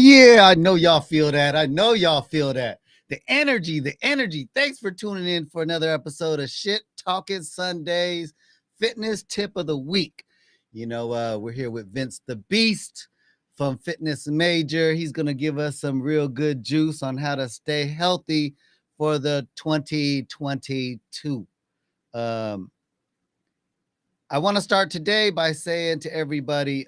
Yeah, I know y'all feel that. I know y'all feel that. The energy, the energy. Thanks for tuning in for another episode of Shit Talking Sundays, Fitness Tip of the Week. We're here with Vince the Beast from Fitness Major. He's going to give us some real good juice on how to stay healthy for the 2022. I want to start today by saying to everybody,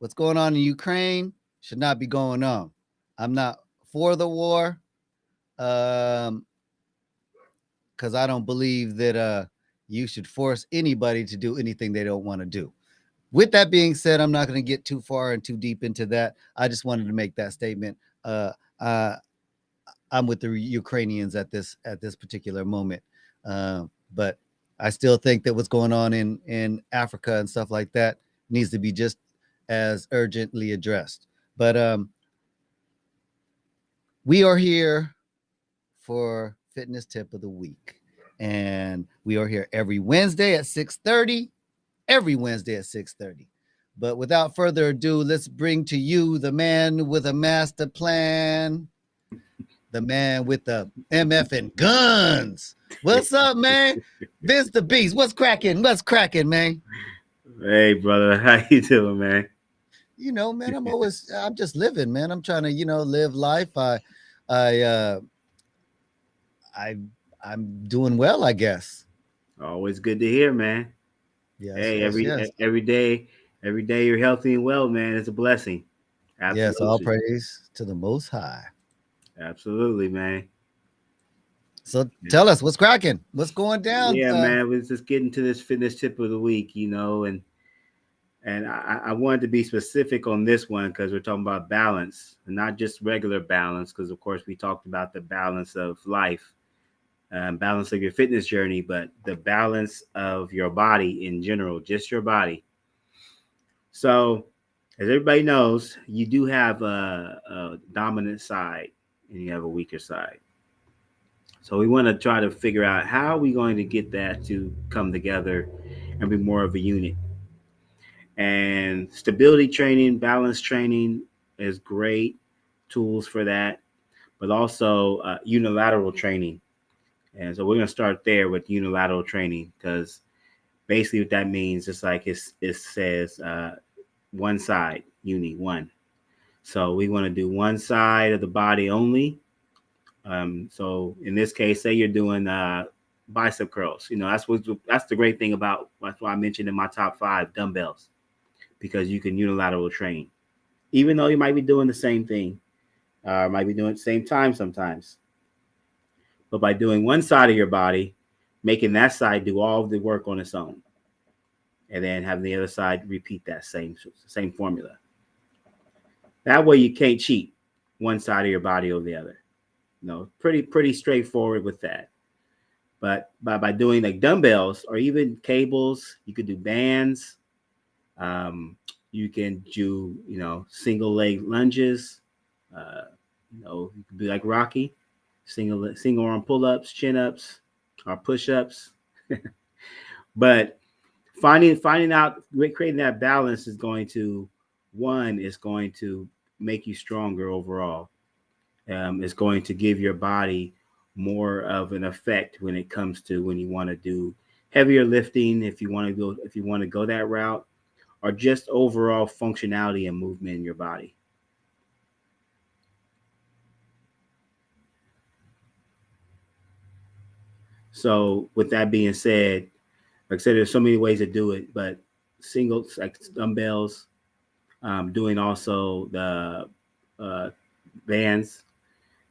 what's going on in Ukraine should not be going on. I'm not for the war because I don't believe that you should force anybody to do anything they don't want to do. With that being said, I'm not going to get too far and too deep into that. I just wanted to make that statement. I'm with the Ukrainians at this particular moment, but I still think that what's going on in Africa and stuff like that needs to be just as urgently addressed. But we are here for Fitness Tip of the Week, and we are here every Wednesday at 6:30. Every Wednesday at 6:30. But without further ado, let's bring to you the man with a master plan, the man with the MF and guns. What's up, man? Vince the Beast. What's cracking? What's cracking, man? Hey, brother, how you doing, man? Man, I'm just living, man. I'm trying to, live life. I, I, I'm doing well, I guess. Always good to hear, man. Yes, Hey, yes, every yes. every day you're healthy and well, man. It's a blessing. Yes, all Absolutely, praise to the Most High. absolutely, man. So tell us what's cracking, what's going down. Yeah, man. We're just getting to this fitness tip of the week, and I wanted to be specific on this one because we're talking about balance, and not just regular balance. Because of course we talked about the balance of life, balance of your fitness journey, but the balance of your body in general, just your body. So, as everybody knows, you do have a dominant side and you have a weaker side. So, we want to try to figure out how are we going to get that to come together and be more of a unit. And stability training, balance training is great tools for that, but also unilateral training. And so, we're going to start there with unilateral training because basically what that means is like it says one side, uni, one. So we want to do one side of the body only. So in this case, say you're doing bicep curls. That's the great thing about. That's why I mentioned in my top 5 dumbbells because you can unilateral train, even though you might be doing the same thing, might be doing it at the same time sometimes. But by doing one side of your body, making that side do all of the work on its own, and then having the other side repeat that same formula. That way you can't cheat one side of your body over the other. Pretty straightforward with that. But by doing like dumbbells or even cables, you could do bands. You can do single leg lunges. You could be like Rocky, single arm pull ups, chin ups, or push ups. But finding out creating that balance is going to make you stronger overall. It's going to give your body more of an effect when it comes to when you want to do heavier lifting, if you want to go that route, or just overall functionality and movement in your body. So with that being said, like I said, there's so many ways to do it, but singles like dumbbells, doing also the uh, bands.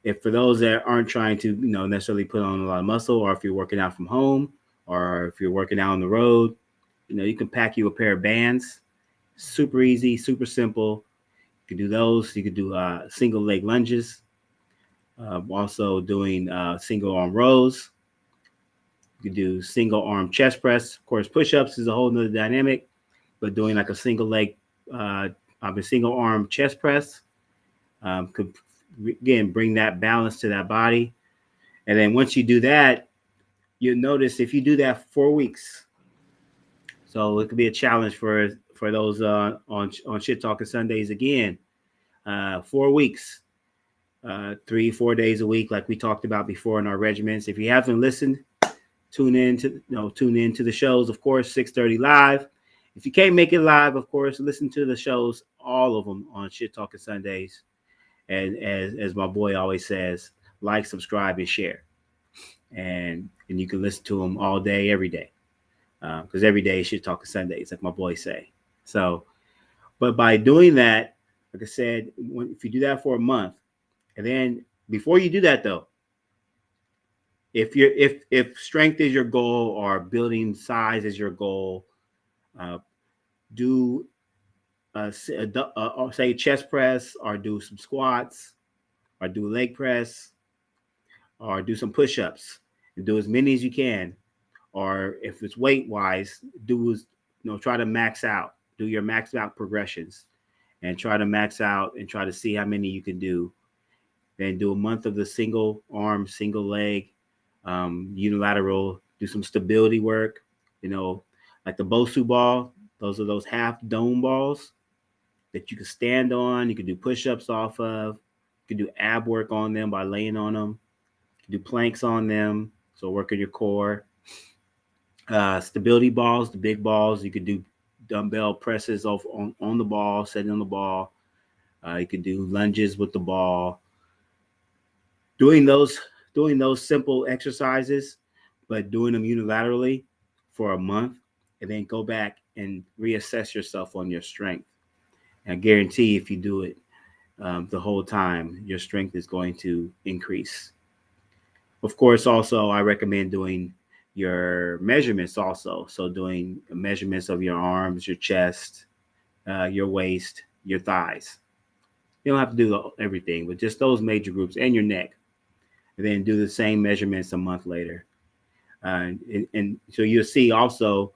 If for those that aren't trying to necessarily put on a lot of muscle, or if you're working out from home, or if you're working out on the road, you can pack you a pair of bands. Super easy, super simple. You can do those. You could do single leg lunges. Also doing single arm rows. You could do single arm chest press. Of course, push ups is a whole nother dynamic, but doing like a single leg, a single arm chest press could again bring that balance to that body. And then once you do that, you'll notice if you do that 4 weeks, so it could be a challenge for those on Shit Talking Sundays again. 4 weeks, 3-4 days a week, like we talked about before in our regiments. If you haven't listened, tune in to the shows. Of course, 6:30 live. If you can't make it live, of course, listen to the shows, all of them on Shit Talking Sundays. And as my boy always says, like, subscribe, and share. And you can listen to them all day, every day, because every day is Shit Talking Sundays, like my boys say. So, but by doing that, like I said, if you do that for a month, and then before you do that though, if strength is your goal or building size is your goal, uh, do say chest press, or do some squats, or do leg press, or do some push-ups, and do as many as you can. Or if it's weight wise, try to max out, do your max out progressions, and try to max out and try to see how many you can do. Then do a month of the single arm, single leg, unilateral. Do some stability work. Like the Bosu ball. Those are those half dome balls that you can stand on. You can do push-ups off of. You can do ab work on them by laying on them. You can do planks on them, so working your core. Stability balls, the big balls. You could do dumbbell presses off on the ball, sitting on the ball. You could do lunges with the ball. Doing those simple exercises, but doing them unilaterally for a month, and then go back and reassess yourself on your strength. And I guarantee if you do it the whole time, your strength is going to increase. Of course, also I recommend doing your measurements also. So doing measurements of your arms, your chest, your waist, your thighs. You don't have to do everything, but just those major groups, and your neck. And then do the same measurements a month later. And so you'll see also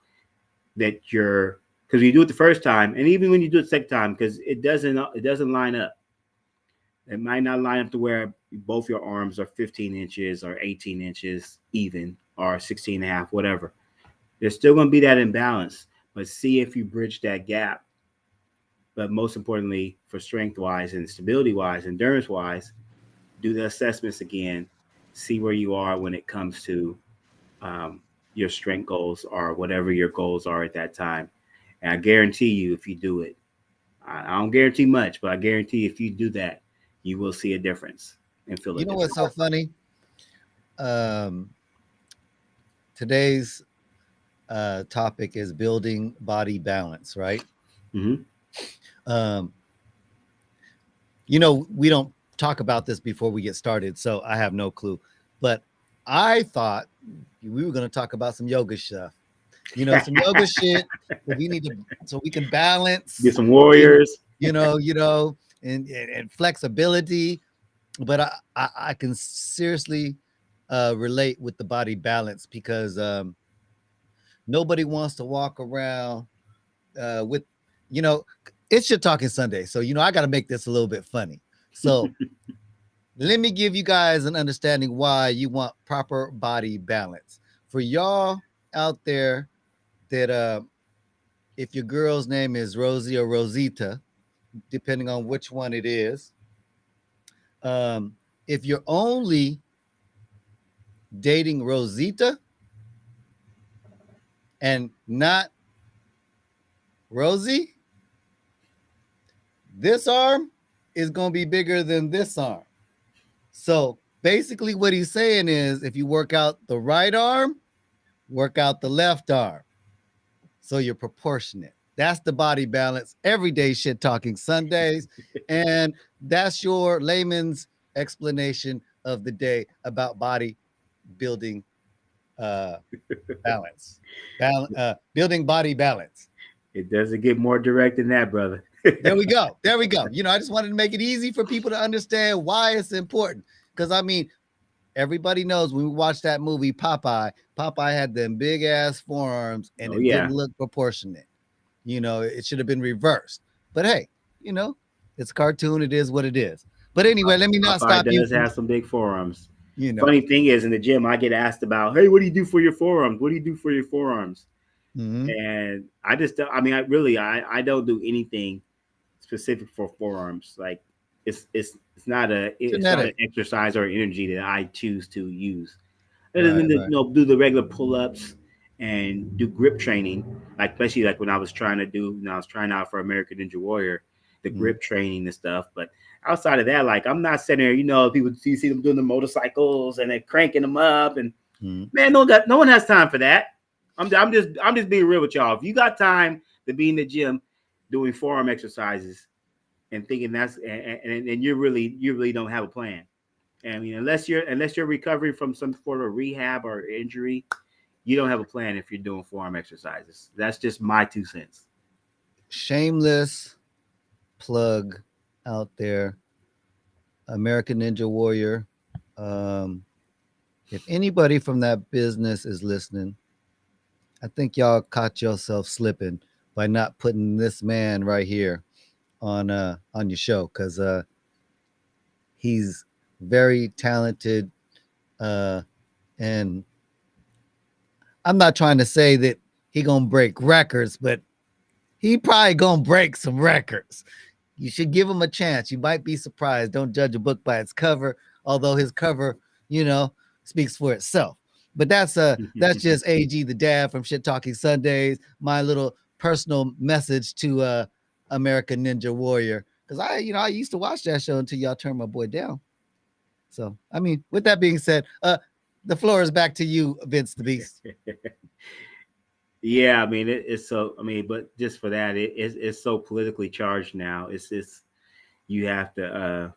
that because you do it the first time, and even when you do it the second time, because it doesn't line up. It might not line up to where both your arms are 15 inches or 18 inches even, or 16 and a half, whatever. There's still going to be that imbalance, but see if you bridge that gap. But most importantly, for strength wise and stability wise, endurance wise, do the assessments again, see where you are when it comes to um, your strength goals or whatever your goals are at that time. And I guarantee you, if you do it, I don't guarantee much, but I guarantee if you do that, you will see a difference and feel a You know what's difference. so funny? Um, Today's topic is building body balance, right? Mm-hmm. Um, we don't talk about this before we get started, so I have no clue. But I thought we were going to talk about some yoga stuff. Some yoga shit. So we can Get balance. some You know, warriors. and flexibility. But I can seriously relate with the body balance because nobody wants to walk around with, you know, it's Shit Talking Sunday. So, I got to make this a little bit funny. So, let me give you guys an understanding why you want proper body balance. For y'all out there that, if your girl's name is Rosie or Rosita, depending on which one it is, um, if you're only dating Rosita and not Rosie, this arm is going to be bigger than this arm. So basically, what he's saying is if you work out the right arm, work out the left arm. So you're proportionate. That's the body balance. Everyday Shit Talking Sundays. And that's your layman's explanation of the day about body building uh, balance. Building body balance. It doesn't get more direct than that, brother. There we go. There we go. I just wanted to make it easy for people to understand why it's important. Because everybody knows when we watched that movie Popeye, Popeye had them big ass forearms and Oh it yeah. didn't look proportionate. It should have been reversed. But hey, it's a cartoon. It is what it is. But anyway, let me not Popeye stop you does from, have some big forearms. you know, Funny thing is, in the gym, I get asked about, "Hey, what do you do for your forearms? What do you do for your forearms?" Mm-hmm. And I just don't, I mean, I don't do anything specific for forearms. Like it's not an Genetic. exercise or energy that I choose to use. Other Right, than right. do the regular pull ups and do grip training, like especially like when I was trying to do, when I was trying out for American Ninja Warrior, the Mm-hmm. grip training and stuff. But outside of that, like I'm not sitting there, people you see them doing the motorcycles and they're cranking them up, and Mm-hmm. man, no one has time for that. I'm just being real with y'all. If you got time to be in the gym doing forearm exercises and thinking and you really don't have a plan. I mean, unless you're recovering from some sort of rehab or injury, you don't have a plan if you're doing forearm exercises. That's just my 2 cents. Shameless plug out there. American Ninja Warrior. Um, if anybody from that business is listening, I think y'all caught yourself slipping by not putting this man right here on your show, because he's very talented, uh and I'm not trying to say that he gonna break records, but he probably gonna break some records. You should give him a chance. You might be surprised. Don't judge a book by its cover, although his cover, you know, speaks for itself. But that's just AG the dad from Shit Talking Sundays. My little personal message to American Ninja Warrior, because I used to watch that show until y'all turned my boy down. So I mean, with that being said, the floor is back to you, Vince the Beast. Yeah, I mean it's so. I mean, but just for that, it's so politically charged now. It's you have to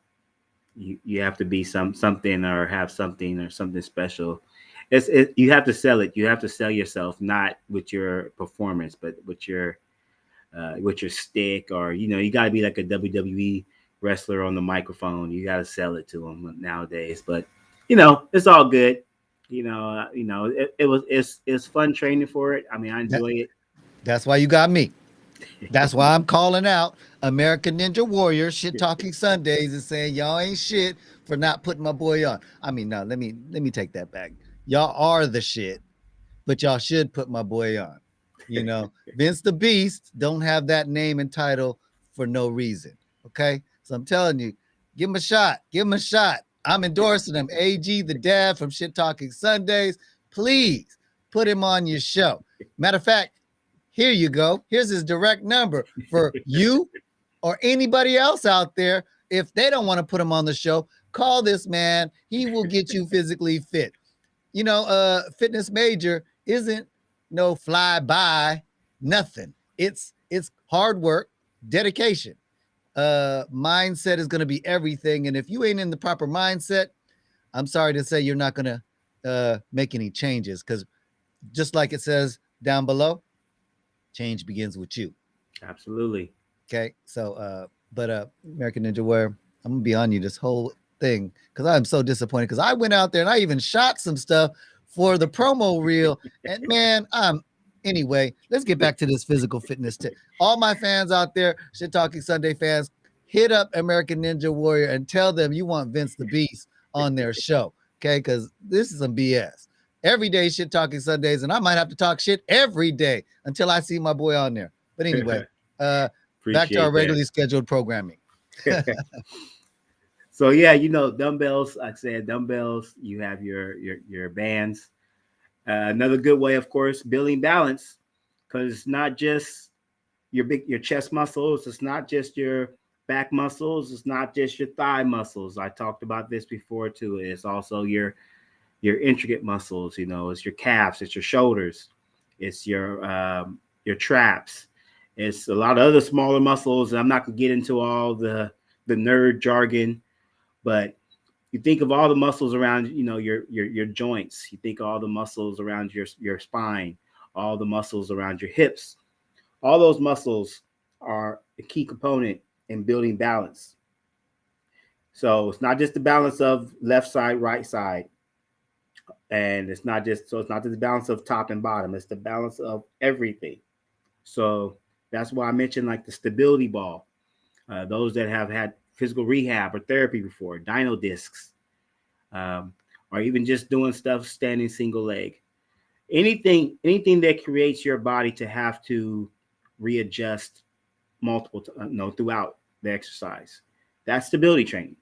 you have to be something or have something or something special. You have to sell it. You have to sell yourself, not with your performance, but with your stick, or you got to be like a WWE wrestler on the microphone. You got to sell it to them nowadays. But it's all good. It's fun training for it. I mean, I That, enjoy it. that's why you got me. That's why I'm calling out American Ninja Warrior Shit Talking Sundays and saying y'all ain't shit for not putting my boy on. I mean, no, let me take that back. Y'all are the shit, but y'all should put my boy on. Vince the Beast don't have that name and title for no reason. Okay, so I'm telling you, give him a shot. Give him a shot. I'm endorsing him. AG the dad from Shit Talking Sundays. Please put him on your show. Matter of fact, here you go. Here's his direct number for you or anybody else out there. If they don't want to put him on the show, call this man. He will get you physically fit. Fitness major isn't no fly by nothing. It's hard work, dedication. Mindset is going to be everything. And if you ain't in the proper mindset, I'm sorry to say you're not going to make any changes, because just like it says down below, change begins with you. Absolutely. Okay. So, but American Ninja Warrior, I'm gonna be on you this whole thing because I'm so disappointed, because I went out there and I even shot some stuff for the promo reel. And man, anyway, let's get back to this physical fitness tip. All my fans out there, Shit Talking Sunday fans, hit up American Ninja Warrior and tell them you want Vince the Beast on their show. Okay, because this is some BS. Every day, Shit Talking Sundays, and I might have to talk shit every day until I see my boy on there. But anyway, uh, back to our Appreciate that. regularly scheduled programming. So yeah, dumbbells. Like I said, dumbbells. You have your bands. Another good way, of course, building balance, because it's not just your chest muscles. It's not just your back muscles. It's not just your thigh muscles. I talked about this before too. It's also your intricate muscles. It's your calves. It's your shoulders. It's your traps. It's a lot of other smaller muscles. I'm not gonna get into all the nerd jargon, but you think of all the muscles around your joints. You think of all the muscles around your spine, all the muscles around your hips. All those muscles are a key component in building balance. So it's not just the balance of left side, right side, and it's not just the balance of top and bottom. It's the balance of everything. So that's why I mentioned like the stability ball. Those that have had physical rehab or therapy before, dino discs, um, or even just doing stuff standing single leg. anything that creates your body to have to readjust no, throughout the exercise. That's stability training.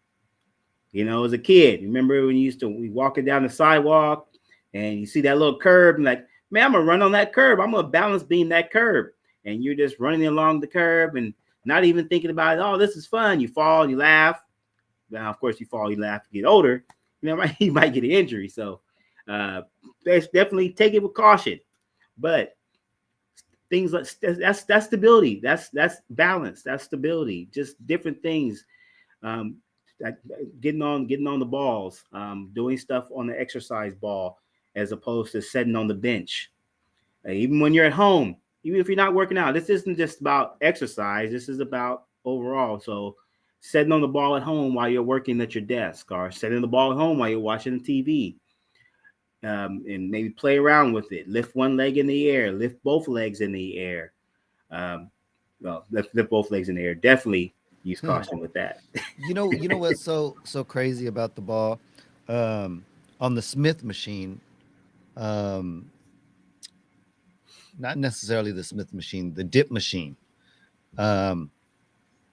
As a kid, remember when you used to we walking down the sidewalk and you see that little curb and like, man, I'm gonna run on that curb. I'm gonna balance beam that curb. And you're just running along the curb and not even thinking about it. Oh, this is fun. You fall, you laugh. Now, of course, you fall, you laugh, you get older. You might get an injury. So uh, definitely take it with caution. But things like that's stability. That's balance. That's stability. Just different things. Um, getting on the balls, doing stuff on the exercise ball as opposed to sitting on the bench. Even when you're at home, even if you're not working out, this isn't just about exercise. This is about overall. So sitting on the ball at home while you're working at your desk, or setting the ball at home while you're watching the TV, and maybe play around with it. Lift one leg in the air, lift both legs in the air. Um, well, lift both legs in the air. Definitely use caution with that. You know what's so crazy about the ball? Um, on the Smith machine, um, not necessarily the Smith machine, the dip machine. Um,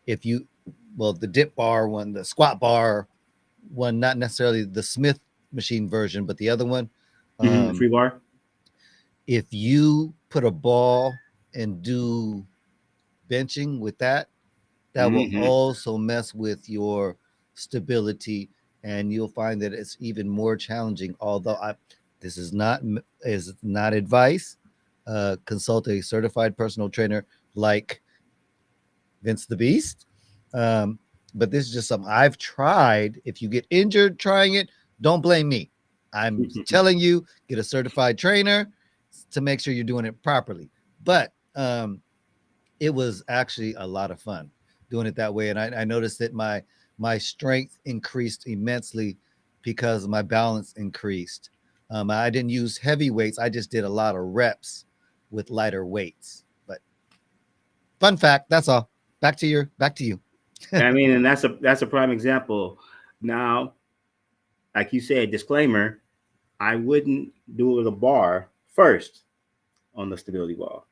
if you, well, the dip bar one, the squat bar one, not necessarily the Smith machine version, but the other one. Mm-hmm, the Um, free bar. if you put a ball and do benching with that, that will Mm-hmm. also mess with your stability, and you'll find that it's even more challenging. Although this is not advice. Consult a certified personal trainer like Vince the Beast. Um, but this is just something I've tried. If you get injured trying it, don't blame me. I'm telling you, get a certified trainer to make sure you're doing it properly. But it was actually a lot of fun doing it that way, and I noticed that my strength increased immensely because my balance increased. I didn't use heavy weights; I just did a lot of reps with lighter weights. But fun fact, that's all. Back to you. I mean, and that's a prime example. Now, like you said, disclaimer: I wouldn't do it with a bar first on the stability ball.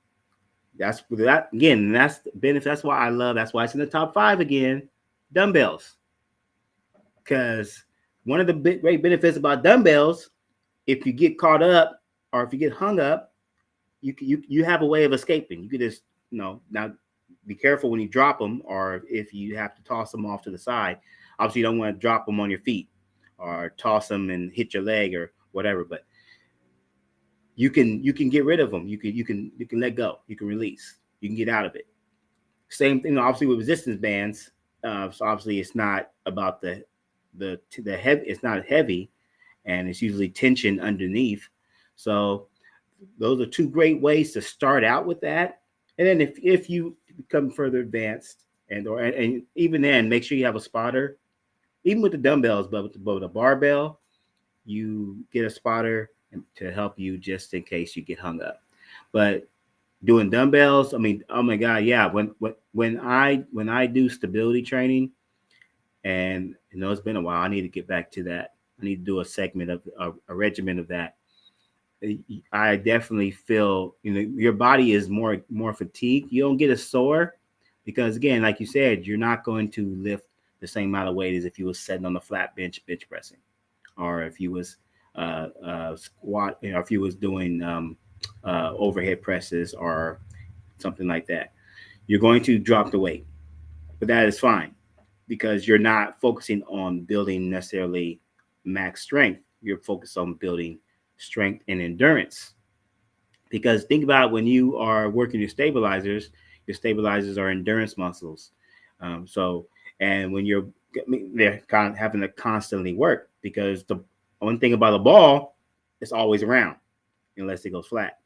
That's that again. That's the benefit. That's why I love. That's why it's in the top five again. Dumbbells, because one of the great benefits about dumbbells, if you get caught up or if you get hung up, you have a way of escaping. You could just now be careful when you drop them, or if you have to toss them off to the side. Obviously, you don't want to drop them on your feet or toss them and hit your leg or whatever. But you can get rid of them. You can let go. You can release. You can get out of it. Same thing, obviously, with resistance bands. So obviously, it's not about the heavy. It's not heavy, and it's usually tension underneath. So those are two great ways to start out with that. And then if you become further advanced and even then, make sure you have a spotter, even with the dumbbells, but with a barbell, you get a spotter to help you just in case you get hung up. But doing dumbbells, I mean, oh my god, yeah. When I do stability training, and it's been a while, I need to get back to that. I need to do a segment of a regimen of that. I definitely feel your body is more fatigued. You don't get as sore because again, like you said, you're not going to lift the same amount of weight as if you was sitting on the flat bench pressing, or if you was squat, if you was doing overhead presses or something like that. You're going to drop the weight, but that is fine because you're not focusing on building necessarily max strength. You're focused on building strength and endurance. Because think about when you are working your stabilizers are endurance muscles. So, and when they're kind of having to constantly work because the one thing about a ball, it's always around unless it goes flat,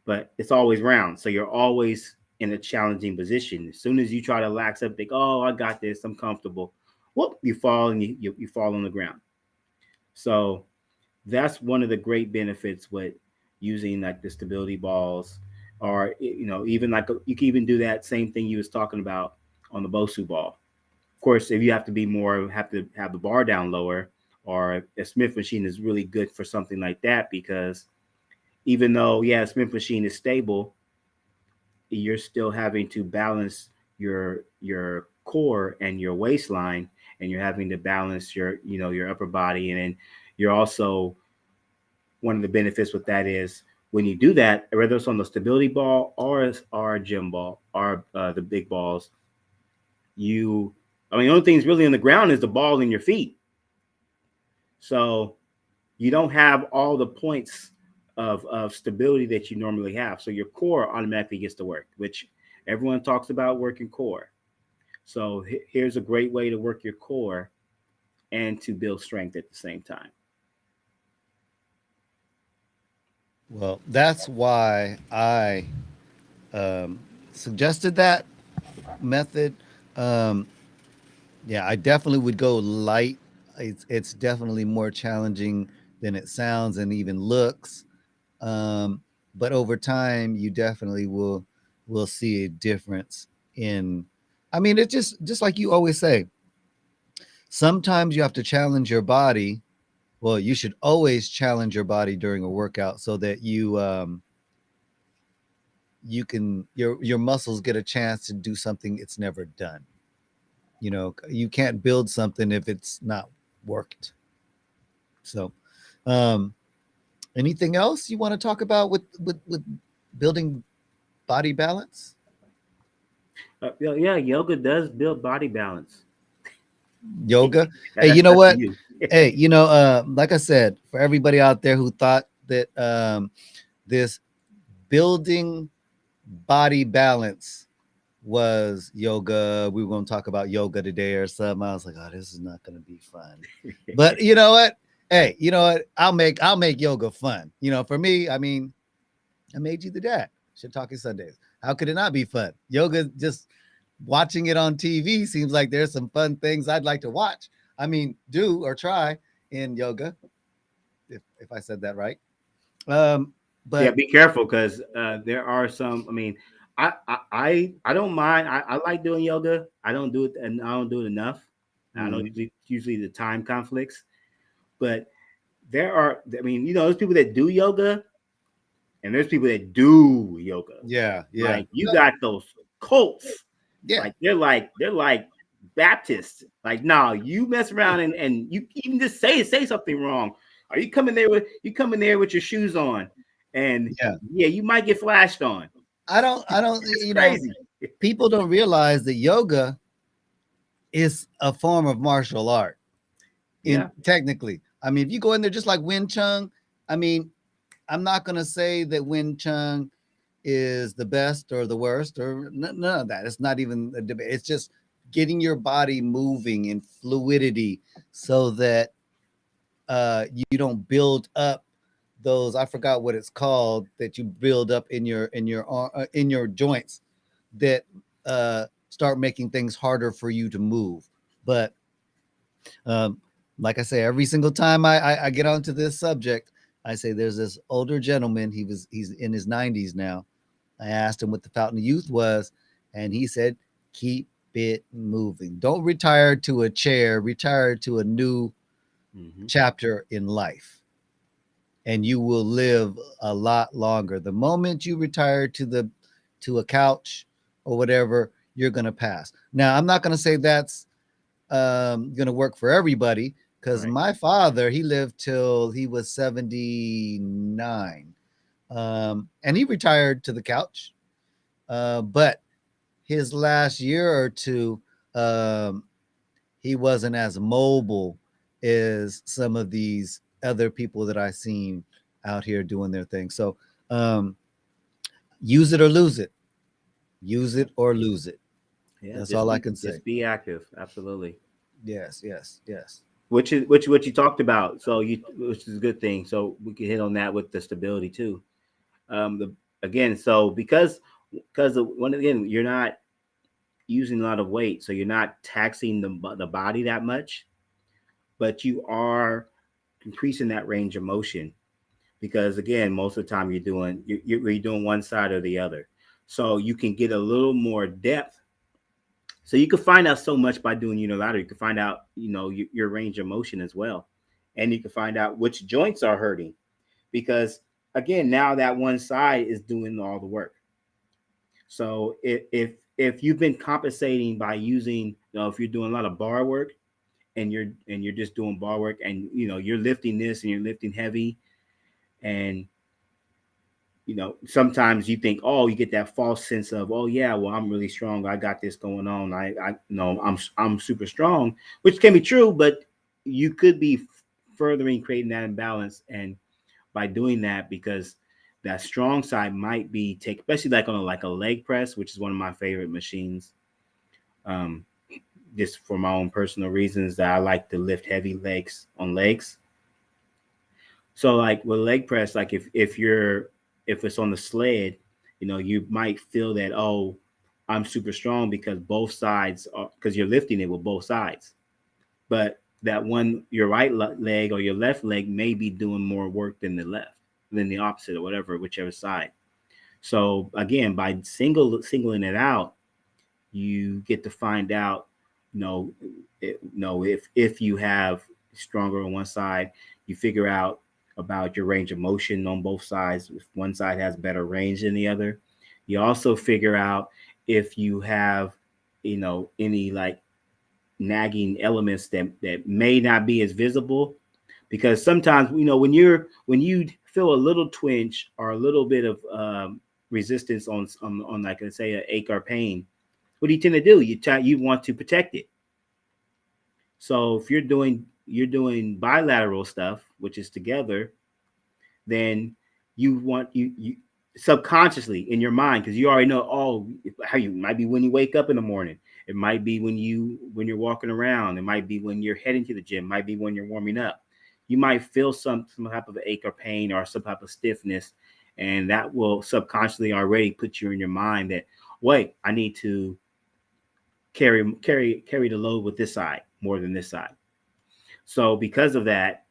but it's always round. So you're always in a challenging position. As soon as you try to lax up, think, oh, I got this, I'm comfortable. Whoop, you fall and you fall on the ground. So that's one of the great benefits with using like the stability balls, or even like you can even do that same thing you was talking about on the Bosu ball. Of course, if you have to have the bar down lower, or a Smith machine is really good for something like that because even though yeah, Smith machine is stable, you're still having to balance your core and your waistline, and you're having to balance your your upper body, and then you're also one of the benefits with that is when you do that, whether it's on the stability ball or a gym ball or the big balls, you I mean the only thing's really on the ground is the ball in your feet. So you don't have all the points of stability that you normally have. So your core automatically gets to work, which everyone talks about working core. So here's a great way to work your core and to build strength at the same time. Well, that's why I um, suggested that method. Um, yeah, I definitely would go light. It's definitely more challenging than it sounds and even looks. Um, but over time, you definitely will see a difference in. I mean, it's just like you always say. Sometimes you have to challenge your body. Well, you should always challenge your body during a workout so that you can your muscles get a chance to do something it's never done. You know, you can't build something if it's not worked. So, um, anything else you want to talk about with building body balance? Yeah, yoga does build body balance. Yoga. Hey, you That's know up to what? you. Hey, like I said, for everybody out there who thought that this building body balance was yoga, we were going to talk about yoga today or something. I was like, oh, this is not going to be fun. But you know what? Hey, you know what? I'll make yoga fun. You know, for me, I mean, I made you the dad. Shit talking Sundays. How could it not be fun? Yoga, just watching it on TV seems like there's some fun things I'd like to watch. I mean, do or try in yoga, if I said that right. Um, Yeah, but be careful because there are some. I mean, I don't mind. I like doing yoga. I don't do it, and I don't do it enough. I know mhm, usually the time conflicts, but there are. I mean, there's people that do yoga, and there's people that do yoga. yeah, yeah, Like you got those cults. yeah. Like they're like Baptists. Like, nah, you mess around and you even just say something wrong. Are you coming there with your shoes on? And Yeah. yeah, you might get flashed on. I don't, It's crazy. people don't realize that yoga is a form of martial art. In Yeah. technically, I mean, if you go in there just like Wing Chun, I mean, I'm not going to say that Wing Chun is the best or the worst or none of that. It's not even a debate. It's just getting your body moving in fluidity so that you don't build up those. I forgot what it's called that you build up in your joints that start making things harder for you to move. But um, like I say, every single time I get onto this subject, I say there's this older gentleman. He's in his 90s now. I asked him what the fountain of youth was, and he said, "Keep it moving. Don't retire to a chair. Retire to a new Hmm. chapter in life, and you will live a lot longer. The moment you retire to a couch or whatever, you're gonna pass. Now, I'm not gonna say that's going to work for everybody because Right. my father, he lived till he was 79, and he retired to the couch. But his last year or two, um, he wasn't as mobile as some of these other people that I seen out here doing their thing. So um, use it or lose it. Use Yeah. it or lose it. Yeah. That's Just all I be can say. just be active. Absolutely. Yes, yes, yes. Which is which what you talked about. So which is a good thing. So we can hit on that with the stability too. The again, so because of one again, you're not using a lot of weight, so you're not taxing the body that much, but you are increasing that range of motion because again, most of the time you're doing one side or the other, so you can get a little more depth. So you can find out so much by doing unilateral. You can find out your range of motion as well, and you can find out which joints are hurting because again, now that one side is doing all the work. So if you've been compensating by using, if you're doing a lot of bar work, and you're just doing bar work, and you're lifting this and you're lifting heavy, and sometimes you think, oh, you get that false sense of, oh yeah, well, I'm really strong, I got this going on, I know I'm super strong, which can be true, but you could be furthering creating that imbalance, and by doing that, because that strong side might be take, especially like on a leg press, which is one of my favorite machines. um just for my own personal reasons, that I like to lift heavy legs on legs. So like with leg press, like if it's on the sled, you might feel that, oh, I'm super strong because both sides are, because you're lifting it with both sides. But that one, your right leg or your left leg may be doing more work than the left, than the opposite, or whatever, whichever side. So again, by singling it out, you get to find out, you know, if you have stronger on one side, you figure out about your range of motion on both sides. If one side has better range than the other, you also figure out if you have, any like nagging elements that may not be as visible, because sometimes, when you feel a little twinge or a little bit of resistance on like, let's say, an ache or pain, what do you tend to do? You want to protect it. So if you're doing bilateral stuff, which is together, then you subconsciously in your mind, because you already know, oh, how you might be when you wake up in the morning, it might be when you're walking around, it might be when you're heading to the gym, it might be when you're warming up. You might feel some type of ache or pain or some type of stiffness, and that will subconsciously already put you in your mind that, wait, I need to carry the load with this side more than this side. So because of that,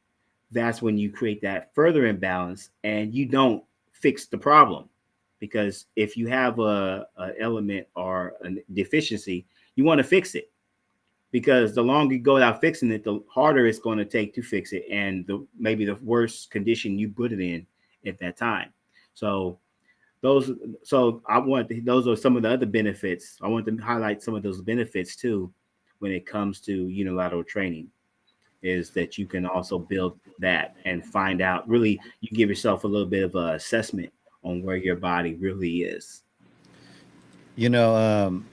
that's when you create that further imbalance, and you don't fix the problem. Because if you have a element or a deficiency, you want to fix it, because the longer you go without fixing it, the harder it's going to take to fix it, and maybe the worse condition you put it in at that time. So those those are some of the other benefits. I want to highlight some of those benefits too when it comes to unilateral training, is that you can also build that and find out, really, you give yourself a little bit of a assessment on where your body really is. You know,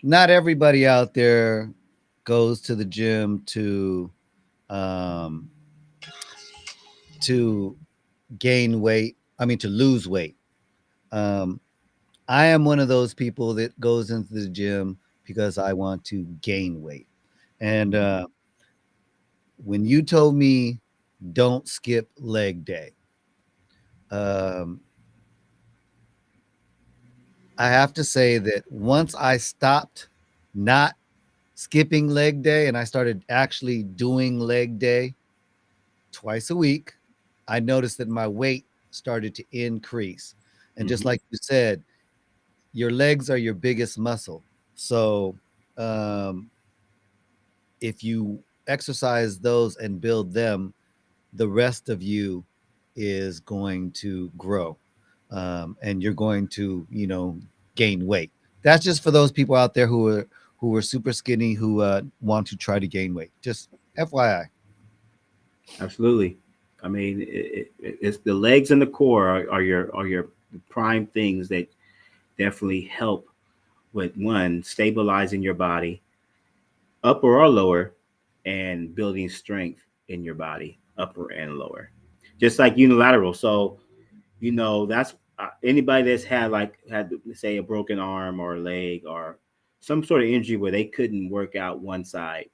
not everybody out there goes to the gym um, to gain weight. I mean, to lose weight. Um, I am one of those people that goes into the gym because I want to gain weight. And when you told me don't skip leg day, um, I have to say that once I stopped not skipping leg day and I started actually doing leg day twice a week, I noticed that my weight started to increase. And just Hmm. like you said, your legs are your biggest muscle. So um, if you exercise those and build them, the rest of you is going to grow, and you're going to, gain weight. That's just for those people out there who are super skinny who want to try to gain weight. Just FYI. Absolutely. I mean, it's the legs and the core are your prime things that definitely help with, one, stabilizing your body, upper or lower, and building strength in your body, upper and lower, just like unilateral. So that's anybody that's had, say, a broken arm or leg or some sort of injury where they couldn't work out one side.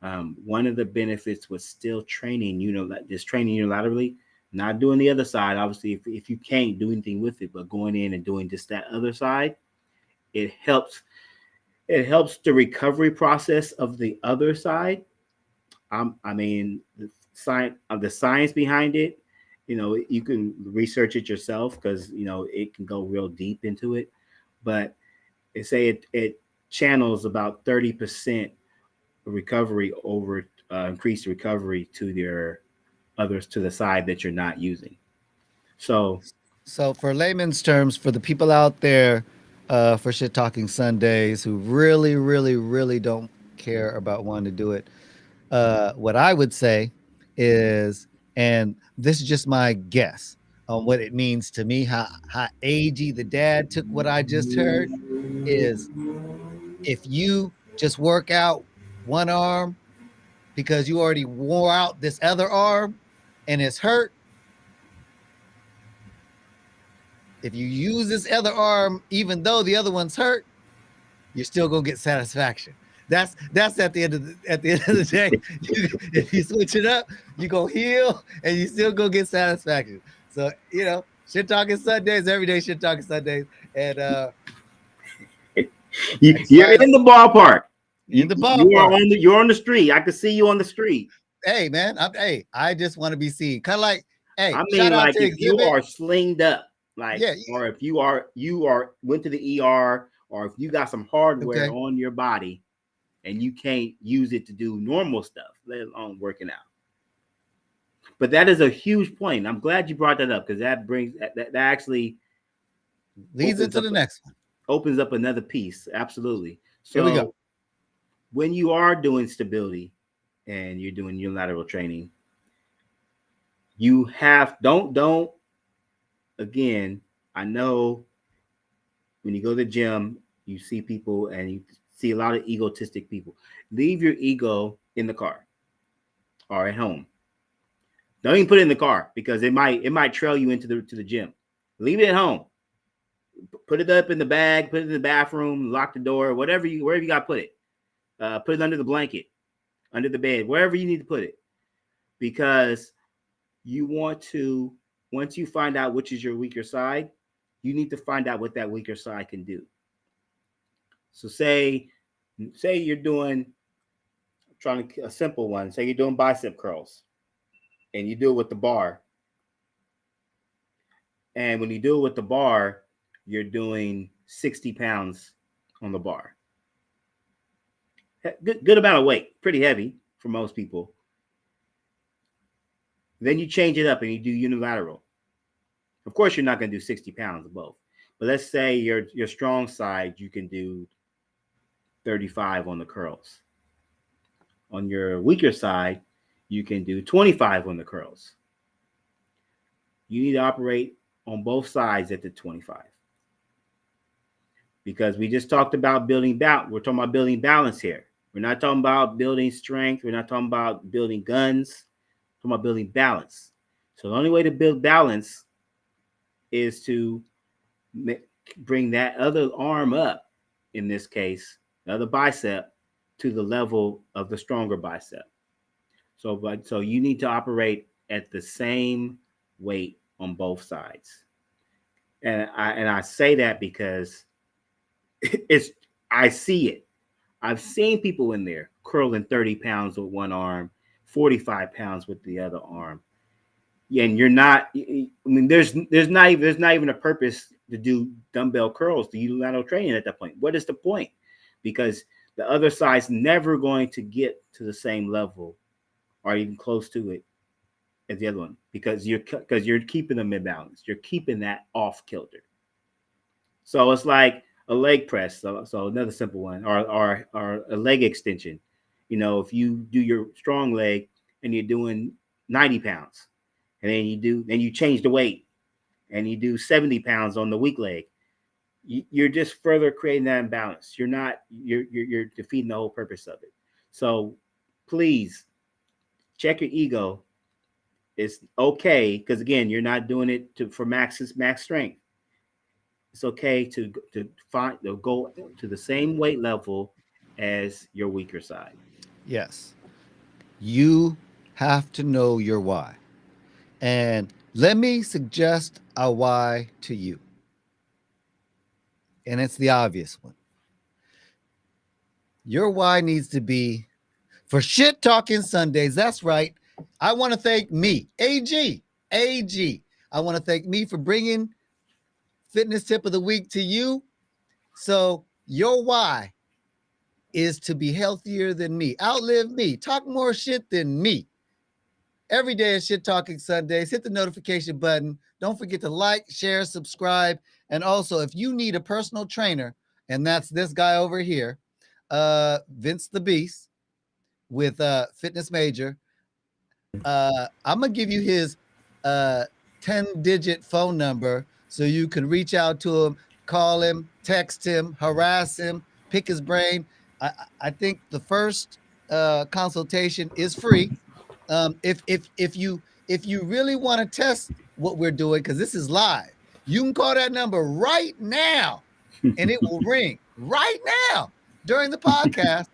One of the benefits was still training, like just training unilaterally, not doing the other side. Obviously, if you can't do anything with it, but going in and doing just that other side, it helps. It helps the recovery process of the other side. I mean, the science behind it, you can research it yourself, because it can go real deep into it. But they say it channels about 30% recovery over increased recovery to their others to the side that you're not using. So So, for layman's terms, for the people out there, for shit talking Sundays who really, really, really don't care about wanting to do it, what I would say is, and this is just my guess on what it means to me, how AG the dad took what I just heard, is if you just work out one arm because you already wore out this other arm and it's hurt, if you use this other arm even though the other one's hurt, you're still gonna get satisfaction. That's at the end of the day. If you switch it up, you go heal and you still go get satisfaction. So shit talking Sundays every day. Shit talking Sundays, and that's you're why in the ballpark. in the You are ballpark. on the you're on the street. I can see you on the street. Hey man, I just want to be seen. Kind of like, hey, I shout mean, out like to if you Exhibit. are slinged up, like, Yeah, or if you are went to the ER, or if you got some hardware okay. on your body and you can't use it to do normal stuff, let alone working out. But that is a huge point. I'm glad you brought that up because that brings that actually Leads opens into up the next one. another piece. Absolutely. Here we go. So when you are doing stability and you're doing unilateral training, you have don't again. I know when you go to the gym, you see people and you see a lot of egotistic people. Leave your ego in the car or at home. Don't even put it in the car because it might trail you into the gym. Leave it at home. Put it up in the bag. Put it in the bathroom. Lock the door. Wherever you got to put it. Put it under the blanket, under the bed, wherever you need to put it, because you want to. Once you find out which is your weaker side, you need to find out what that weaker side can do. So say you're doing trying to a simple one. Say you're doing bicep curls, and you do it with the bar. And when you do it with the bar, you're doing 60 pounds on the bar. Good amount of weight, pretty heavy for most people. Then you change it up and you do unilateral. Of course, you're not going to do 60 pounds of both. But let's say your strong side, you can do 35 on the curls. On your weaker side, you can do 25 on the curls. You need to operate on both sides at the 25. Because we just talked about building balance. We're talking about building balance here. We're not talking about building strength. We're not talking about building guns. We're talking about building balance. So the only way to build balance is to bring that other arm up, in this case, the other bicep, to the level of the stronger bicep. So you need to operate at the same weight on both sides. And I say that because it's I see it. I've seen people in there curling 30 pounds with one arm, 45 pounds with the other arm. Yeah, and you're not. I mean, there's not even a purpose to do dumbbell curls, to unilateral training at that point. What is the point? Because the other side's never going to get to the same level or even close to it as the other one because you're keeping them in balance. You're keeping that off kilter. So it's like a leg press. So another simple one, or a leg extension. If you do your strong leg and you're doing 90 pounds, and then you change the weight and you do 70 pounds on the weak leg, you're just further creating that imbalance. You're defeating the whole purpose of it. So please check your ego. It's okay because again, you're not doing it for max strength. It's okay to go to the same weight level as your weaker side. Yes, you have to know your why. And let me suggest a why to you. And it's the obvious one. Your why needs to be for shit talking Sundays. That's right. I want to thank me, AG, AG. I want to thank me for bringing fitness tip of the week to you. So, your why is to be healthier than me, outlive me, talk more shit than me. every day at Shit Talking Sundays. Hit the notification button. Don't forget to like, share, subscribe. And also, if you need a personal trainer, and that's this guy over here, Vince the Beast with Fitness Major, I'm gonna give you his uh 10-digit phone number so you can reach out to him, call him, text him, harass him, pick his brain. I think the first consultation is free. If you really want to test what we're doing, because this is live, you can call that number right now and it will ring right now during the podcast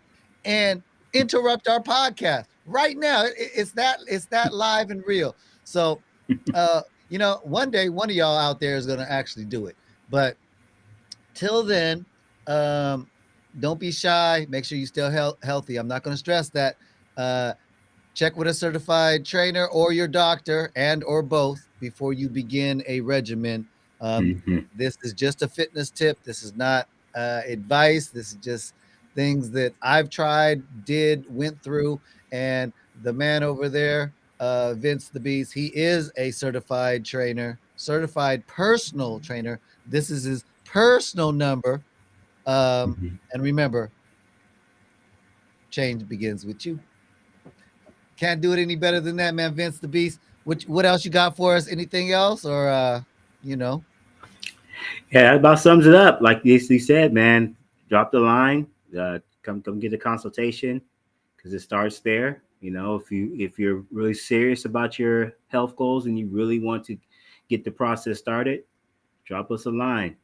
and interrupt our podcast right now. It's that live and real. So, one day one of y'all out there is going to actually do it. But till then, um, don't be shy. Make sure you still healthy. I'm not going to stress that. Uh, Check with a certified trainer or your doctor and or both before you begin a regimen. Mhm. This is just a fitness tip. This is not advice. This is just things that I've tried, went through. And the man over there, Vince the Beast, he is a certified trainer, certified personal trainer. This is his personal number. Mhm. And remember, change begins with you. Can't do it any better than that, man. Vince the Beast. What else you got for us? Anything else, or you know? Yeah, that about sums it up. Like you said, man, drop the line. Come get a consultation because it starts there. If you're really serious about your health goals and you really want to get the process started, drop us a line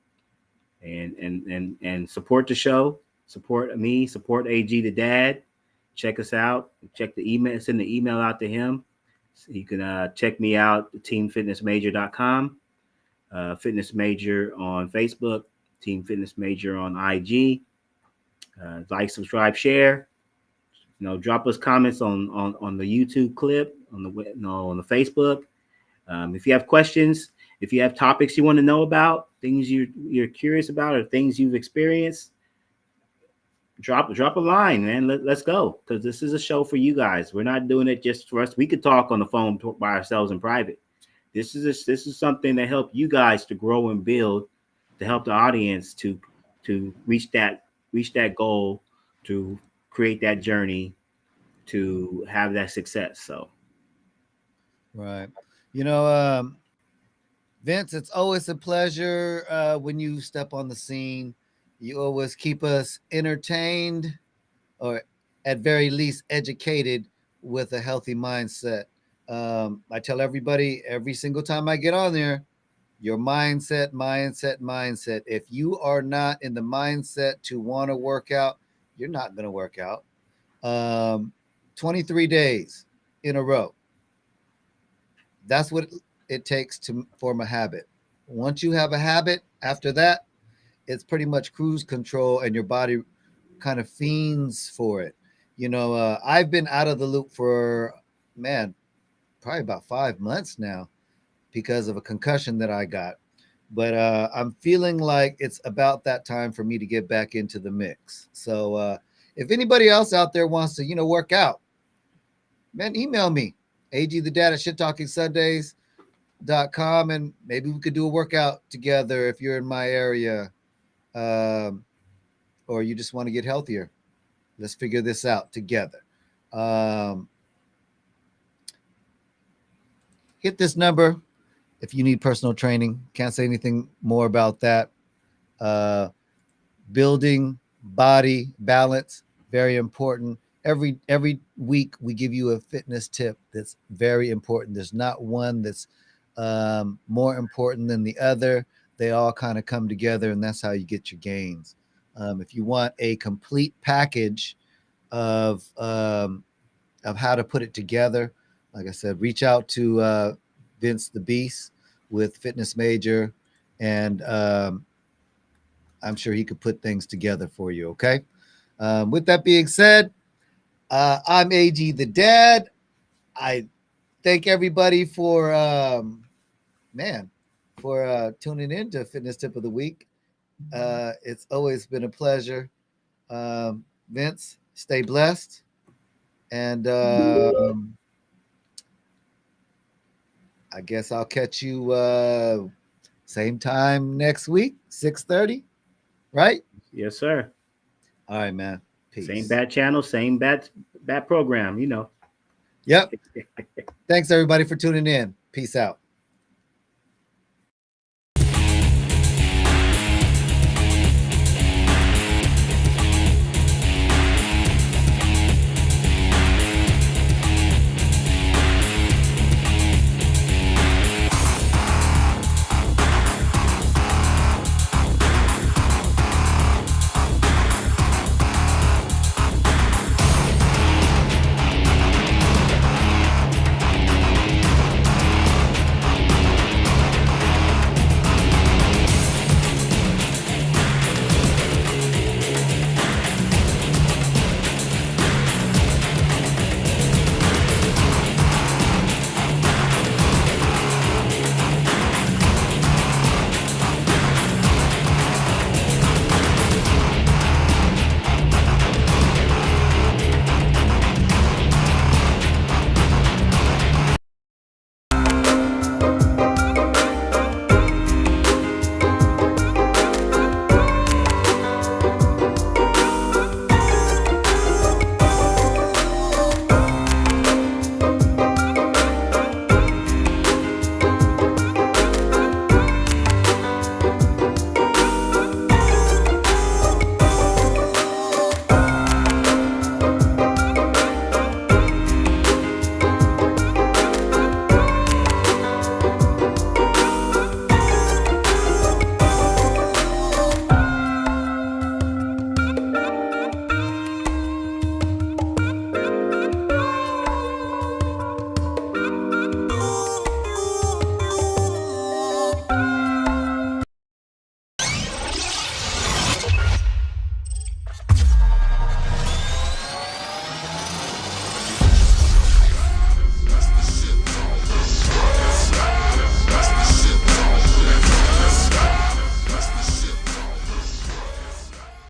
and support the show, support me, support AG the dad. Check us out. Check the email. Send the email out to him. So you can check me out at teamfitnessmajor.com. Fitness Major on Facebook, Team Fitness Major on IG. Like, subscribe, share. Drop us comments on the YouTube clip on the Facebook. If you have questions, if you have topics you want to know about, things you're curious about, or things you've experienced, drop a line, man. Let's go, because this is a show for you guys. We're not doing it just for us. We could talk on the phone by ourselves in private. This is something that help you guys to grow and build, to help the audience to reach that goal, to create that journey, to have that success. So Right. You know, Vince, it's always a pleasure when you step on the scene. You always keep us entertained, or at very least educated, with a healthy mindset. I tell everybody every single time I get on there, your mindset, mindset, mindset. If you are not in the mindset to want to work out, you're not going to work out. Um, 23 days in a row. That's what it takes to form a habit. Once you have a habit, after that, it's pretty much cruise control, and your body kind of fiends for it. I've been out of the loop for, man, probably about 5 months now because of a concussion that I got. But I'm feeling like it's about that time for me to get back into the mix. So if anybody else out there wants to, work out, man, email me, agthedad at shittalkingsundays.com, and maybe we could do a workout together if you're in my area, um, or you just want to get healthier. Let's figure this out together. Um, Hit this number if you need personal training. Can't say anything more about that. Uh, Building body balance, very important. Every week we give you a fitness tip that's very important. There's not one that's more important than the other. They all kind of come together, and that's how you get your gains. If you want a complete package of how to put it together, like I said, reach out to Vince the Beast with Fitness Major, and I'm sure he could put things together for you. Okay. With that being said, I'm AG the Dad. I thank everybody for man for tuning in to Fitness Tip of the Week. It's always been a pleasure. Vince, stay blessed, and I guess I'll catch you same time next week, 6:30, right? Yes, sir. All right, man. Same Peace. bad channel, same bad program. Yep. Thanks everybody for tuning in. Peace out.